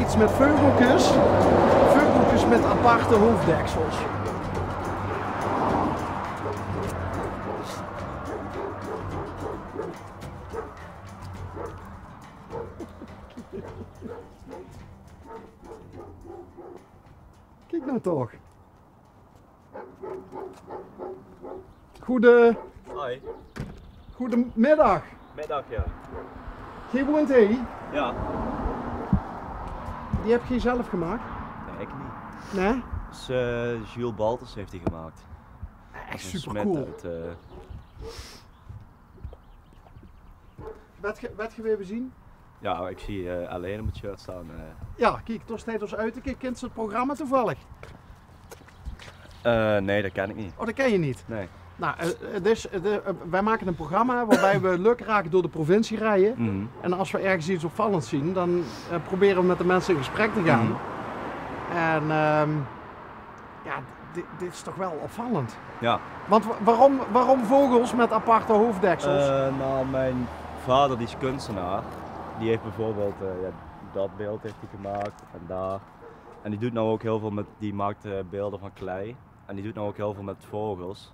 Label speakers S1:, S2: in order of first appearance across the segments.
S1: iets met veugeltjes. Veugeltjes met aparte hoofddeksels. Kijk nou toch.
S2: Hoi.
S1: Goedemiddag.
S2: Middag, ja.
S1: Jij woont hier?
S2: Ja.
S1: Die heb je zelf gemaakt?
S2: Nee, ik niet.
S1: Nee?
S2: Dus Jules Balters heeft die gemaakt.
S1: Echt
S2: Een
S1: super
S2: smet
S1: cool. Wat je weer bezien?
S2: Ja, ik zie alleen op het shirt staan.
S1: Ja, kijk, daar staat ons uit. Ik kent ze het programma toevallig.
S2: Nee, dat ken ik niet.
S1: Oh, dat ken je niet.
S2: Nee.
S1: Nou, wij maken een programma waarbij we leuk raken door de provincie rijden.
S2: Mhm.
S1: En als we ergens iets opvallends zien, dan proberen we met de mensen in gesprek te gaan. En ja, dit is toch wel opvallend.
S2: Ja.
S1: Want waarom vogels met aparte hoofddeksels?
S2: Nou, mijn vader die is kunstenaar. Die heeft bijvoorbeeld dat beeld heeft hij gemaakt en daar. En die doet nou ook heel veel met, die maakt beelden van klei. En die doet nou ook heel veel met vogels.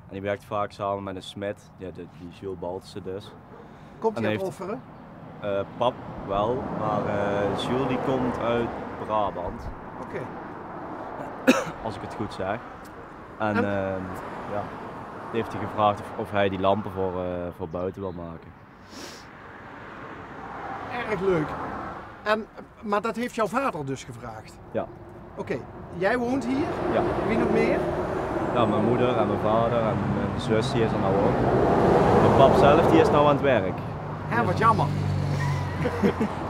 S2: En die werkt vaak samen met een smid, ja, die Jules Balterse dus.
S1: Komt hij
S2: en
S1: aan
S2: heeft-
S1: offeren?
S2: Pap wel, maar Jules die komt uit Brabant,
S1: Oké.
S2: als ik het goed zeg. En
S1: En-
S2: ja, die heeft hij gevraagd of hij die lampen voor buiten wil maken.
S1: Erg leuk. Maar dat heeft jouw vader dus gevraagd?
S2: Ja.
S1: Oké. Jij woont hier?
S2: Ja.
S1: Wie nog meer?
S2: Ja, mijn moeder en mijn vader en mijn zus die is er nou ook. Mijn pap zelf die is nou aan het werk.
S1: Ja, wat jammer.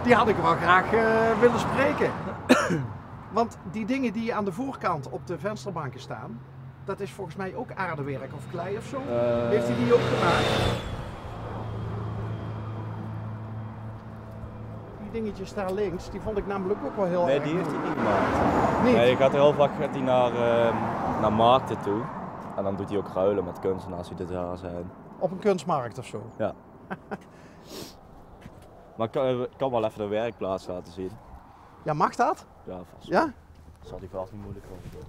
S1: Die had ik wel graag willen spreken. Want die dingen die aan de voorkant op de vensterbanken staan, dat is volgens mij ook aardewerk of klei of zo. Heeft hij die ook gemaakt? Die dingetjes daar links, die vond ik namelijk ook wel heel
S2: Nee,
S1: erg
S2: die heeft
S1: mooi.
S2: hij niet gemaakt.
S1: Niet?
S2: Nee, ik gaat er heel vaak naar markten toe. En dan doet hij ook ruilen met kunstenaars die daar zijn.
S1: Op een kunstmarkt of zo.
S2: Ja. Maar ik kan wel even de werkplaats laten zien.
S1: Ja, mag dat?
S2: Ja, vast.
S1: Ja?
S2: Zal die vast niet moeilijk over.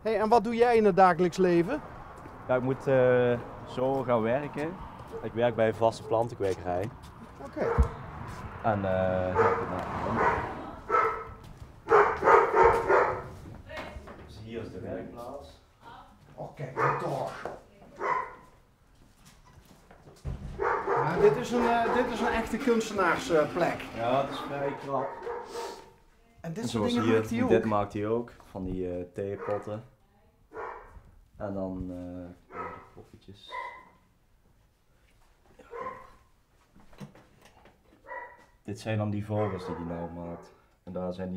S1: Hey, en wat doe jij in het dagelijks leven?
S2: Ja, ik moet zo gaan werken. Ik werk bij een vaste plantenkwekerij.
S1: Oké.
S2: En ja, dus hier is de werkplaats.
S1: Oh, kijk dan toch. Ja, dit is een echte kunstenaarsplek.
S2: Ja, het is vrij krap.
S1: En dit
S2: En
S1: soort
S2: zoals
S1: dingen
S2: hier,
S1: maakt hij ook.
S2: dit maakt hij ook, van die theepotten. En dan koffietjes. Dit zijn dan die vogels die hij nou maakt. En daar zijn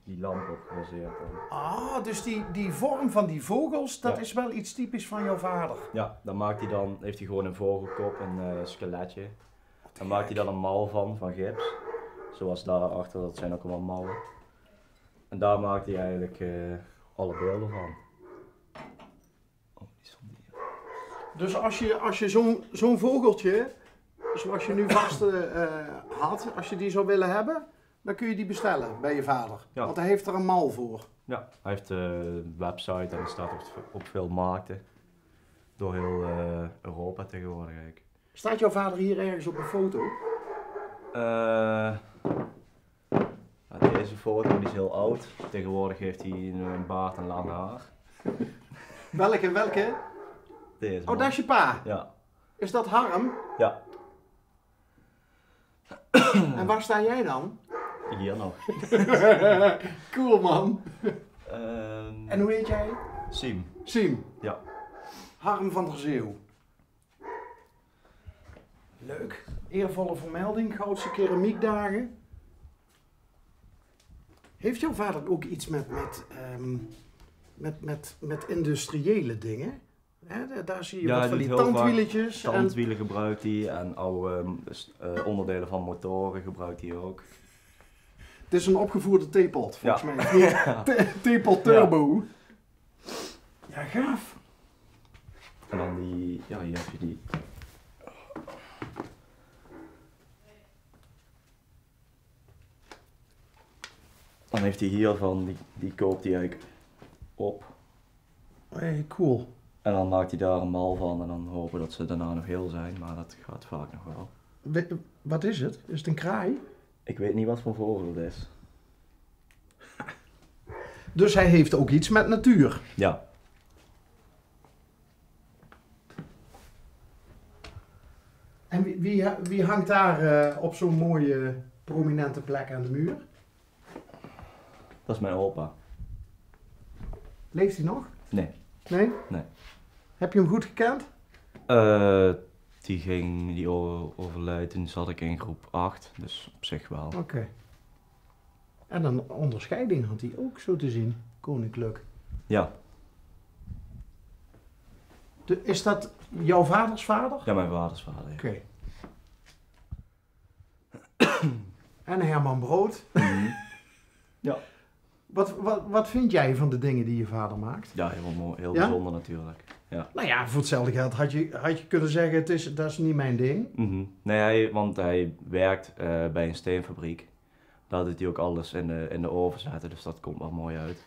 S2: die lampen op gebaseerd.
S1: Ah, dus die vorm van die vogels, dat
S2: Ja.
S1: is wel iets typisch van jouw vader.
S2: Ja, dan heeft hij gewoon een vogelkop, een skeletje. Dan maakt hij dan een mal van gips. Zoals daarachter, dat zijn ook allemaal mallen. En daar maakt hij eigenlijk alle beelden van. Oh, die is van die.
S1: Dus als je zo'n vogeltje, zoals je nu vast had, als je die zou willen hebben, dan kun je die bestellen bij je vader.
S2: Ja.
S1: Want hij heeft er een mal voor.
S2: Ja, hij heeft een website en het staat op veel markten. Door heel Europa tegenwoordig eigenlijk.
S1: Staat jouw vader hier ergens op een foto?
S2: Ja, deze foto die is heel oud. Tegenwoordig heeft hij een baard en lang haar.
S1: Welke?
S2: Deze
S1: Oh,
S2: man.
S1: dat is je pa.
S2: Ja.
S1: Is dat Harm?
S2: Ja,
S1: En waar sta jij dan?
S2: hier nog.
S1: Cool man.
S2: En
S1: En hoe heet jij?
S2: Siem.
S1: Siem.
S2: Ja.
S1: Harm van der Zeeuw. Leuk. Eervolle vermelding, Goudse keramiekdagen. Heeft jouw vader ook iets met industriële dingen? Hè, daar zie je
S2: Ja,
S1: wat
S2: hij
S1: van
S2: doet
S1: die
S2: heel vaak
S1: tandwieletjes.
S2: Tandwielen gebruikt hij en oude onderdelen van motoren gebruikt hij ook.
S1: Het is een opgevoerde theepot, volgens
S2: Ja.
S1: mij. Theepot turbo. Ja, gaaf.
S2: En dan hier heb je die. Dan heeft hij hiervan, die koopt hij eigenlijk op.
S1: Hey, cool.
S2: En dan maakt hij daar een mal van en dan hopen dat ze daarna nog heel zijn, maar dat gaat vaak nog wel.
S1: Wat is het? Is het een kraai?
S2: Ik weet niet wat voor vogel het is.
S1: Dus hij heeft ook iets met natuur.
S2: Ja.
S1: En wie hangt daar op zo'n mooie prominente plek aan de muur?
S2: Dat is mijn opa.
S1: Leeft hij nog?
S2: Nee.
S1: Nee?
S2: Nee.
S1: Heb je hem goed gekend?
S2: Die overlijdt, toen zat ik in groep 8, dus op zich wel.
S1: Oké. En een onderscheiding had hij ook, zo te zien. Koninklijk.
S2: Ja.
S1: Is dat jouw vaders vader?
S2: Ja, mijn vaders vader. Ja.
S1: Oké. En Herman Brood.
S2: Ja.
S1: Wat vind jij van de dingen die je vader maakt?
S2: Ja, heel mooi, heel
S1: Ja?
S2: bijzonder natuurlijk. Ja.
S1: Nou ja, voor hetzelfde geld had je kunnen zeggen, dat is niet mijn ding.
S2: Nee, want hij werkt bij een steenfabriek. Daar doet hij ook alles in de oven zetten, dus dat komt wel mooi uit.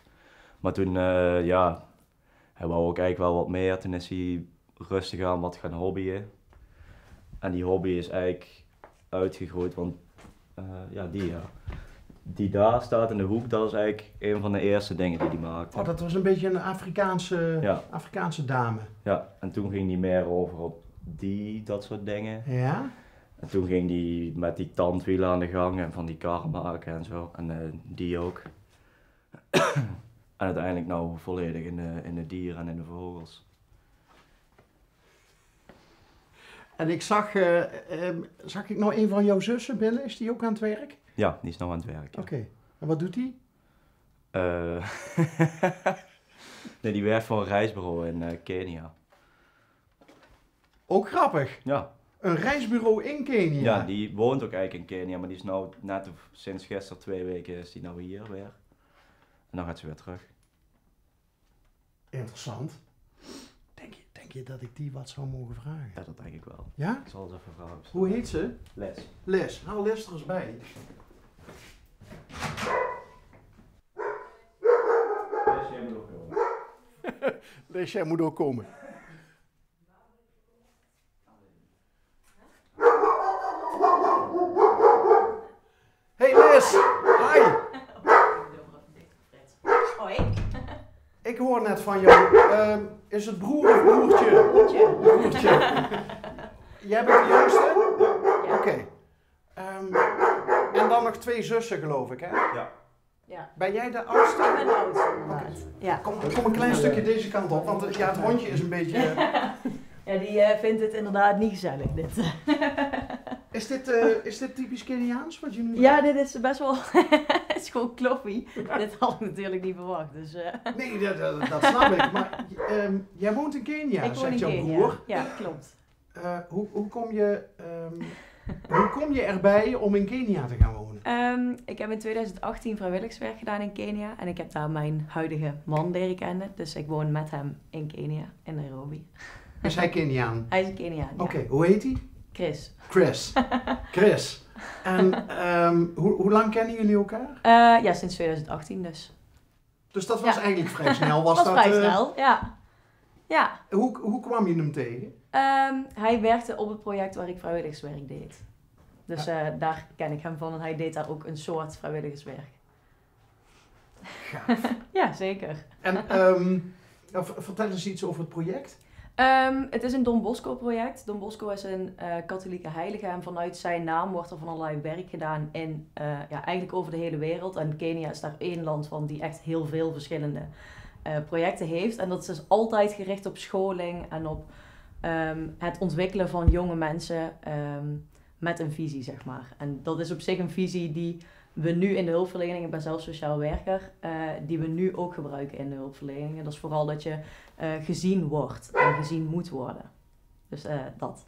S2: Maar toen, hij wou ook eigenlijk wel wat meer. Toen is hij rustig aan wat gaan hobbyen. En die hobby is eigenlijk uitgegroeid, want die daar staat in de hoek, dat is eigenlijk een van de eerste dingen die hij maakte.
S1: Oh, dat was een beetje een
S2: Ja.
S1: Afrikaanse dame.
S2: Ja, en toen ging hij meer over op dat soort dingen.
S1: Ja?
S2: En toen ging hij met die tandwielen aan de gang en van die karren maken en zo. En die ook. En uiteindelijk nou volledig in de dieren en in de vogels.
S1: En ik zag ik nou een van jouw zussen binnen? Is die ook aan het werk?
S2: Ja, die is nou aan het werk. Ja.
S1: Oké. En wat doet die?
S2: Nee, die werkt voor een reisbureau in Kenia.
S1: Ook grappig.
S2: Ja.
S1: Een reisbureau in Kenia.
S2: Ja, die woont ook eigenlijk in Kenia, maar die is nou net sinds gisteren 2 weken is die nou hier weer. En dan gaat ze weer terug.
S1: Interessant. Denk je dat ik die wat zou mogen vragen?
S2: Ja, dat denk ik wel.
S1: Ja?
S2: Ik zal eens even vragen.
S1: Hoe heet ze?
S2: Les.
S1: Les. Haal Les er eens bij.
S2: Les, jij moet ook komen.
S1: Les, jij moet ook komen. Hey Les! Hi!
S3: Hoi.
S1: Ik hoor net van jou, is het broer of broertje? Broertje. Jij bent de jongste?
S3: Ja.
S1: Oké. En dan nog 2 zussen geloof ik, hè?
S2: Ja.
S3: Ja.
S1: Ben jij de oudste?
S3: Ik ben de oudste inderdaad. Ja.
S1: Kom een klein stukje deze kant op, want het hondje is een beetje...
S3: Ja, die vindt het inderdaad niet gezellig, dit.
S1: Is dit typisch Keniaans wat je nu
S3: Ja, dit is best wel... Het is gewoon kloppie. Dit had ik natuurlijk niet verwacht, dus...
S1: Nee, dat snap ik. Maar jij woont in Kenia,
S3: Ik woon
S1: zegt
S3: in
S1: jouw
S3: Kenia.
S1: broer.
S3: Ja, klopt.
S1: Hoe kom je erbij om in Kenia te gaan wonen?
S3: Ik heb in 2018 vrijwilligerswerk gedaan in Kenia. En ik heb daar mijn huidige man leren kennen. Dus ik woon met hem in Kenia, in Nairobi.
S1: Is hij Keniaan?
S3: Hij is een Keniaan, ja.
S1: Oké, hoe heet hij?
S3: Chris.
S1: Chris. En hoe lang kennen jullie elkaar?
S3: Ja, sinds 2018 dus.
S1: Dus dat was
S3: Ja.
S1: eigenlijk vrij snel.
S3: Dat was vrij snel, ja. Ja.
S1: Hoe kwam je hem tegen?
S3: Hij werkte op het project waar ik vrijwilligerswerk deed. Dus daar ken ik hem van en hij deed daar ook een soort vrijwilligerswerk.
S1: Gaaf.
S3: Ja, zeker.
S1: En vertel eens iets over het project.
S3: Het is een Don Bosco project. Don Bosco is een katholieke heilige en vanuit zijn naam wordt er van allerlei werk gedaan in, eigenlijk over de hele wereld. En Kenia is daar één land van die echt heel veel verschillende projecten heeft. En dat is dus altijd gericht op scholing en op het ontwikkelen van jonge mensen met een visie, zeg maar. En dat is op zich een visie die we nu in de hulpverlening, ik ben zelf sociaal werker, die we nu ook gebruiken in de hulpverlening. Dat is vooral dat je gezien wordt en gezien moet worden. Dus dat.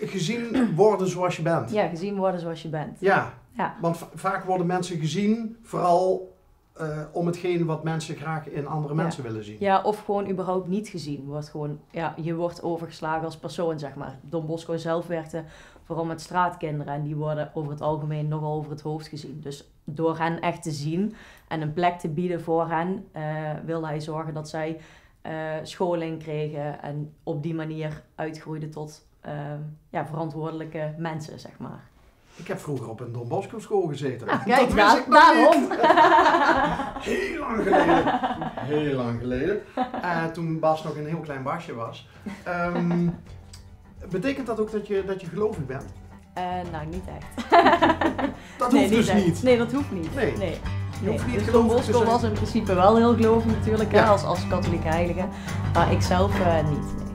S1: Gezien worden zoals je bent.
S3: Ja, gezien worden zoals je bent.
S1: Ja,
S3: Ja.
S1: want vaak worden mensen gezien vooral om hetgeen wat mensen graag in andere mensen willen zien.
S3: Ja, of gewoon überhaupt niet gezien. Je wordt overgeslagen als persoon, zeg maar. Don Bosco zelf werkte Vooral met straatkinderen en die worden over het algemeen nogal over het hoofd gezien. Dus door hen echt te zien en een plek te bieden voor hen, wilde hij zorgen dat zij scholing kregen en op die manier uitgroeiden tot verantwoordelijke mensen, zeg maar.
S1: Ik heb vroeger op een Don Bosco school gezeten.
S3: Nou, kijk,
S1: dat wist ik nog
S3: daarom.
S1: niet. Heel lang geleden. Heel lang geleden. Toen Bas nog een heel klein Basje was. Betekent dat ook dat je gelovig bent?
S3: Nou, niet echt.
S1: Dat hoeft dus
S3: echt.
S1: niet.
S3: Nee, dat hoeft niet.
S1: Nee. Je hoeft niet
S3: Dus Don
S1: gelovig te
S3: Bosco
S1: zijn.
S3: was in principe wel heel gelovig natuurlijk,
S1: Ja.
S3: als katholieke heilige. Maar ik zelf niet. Nee.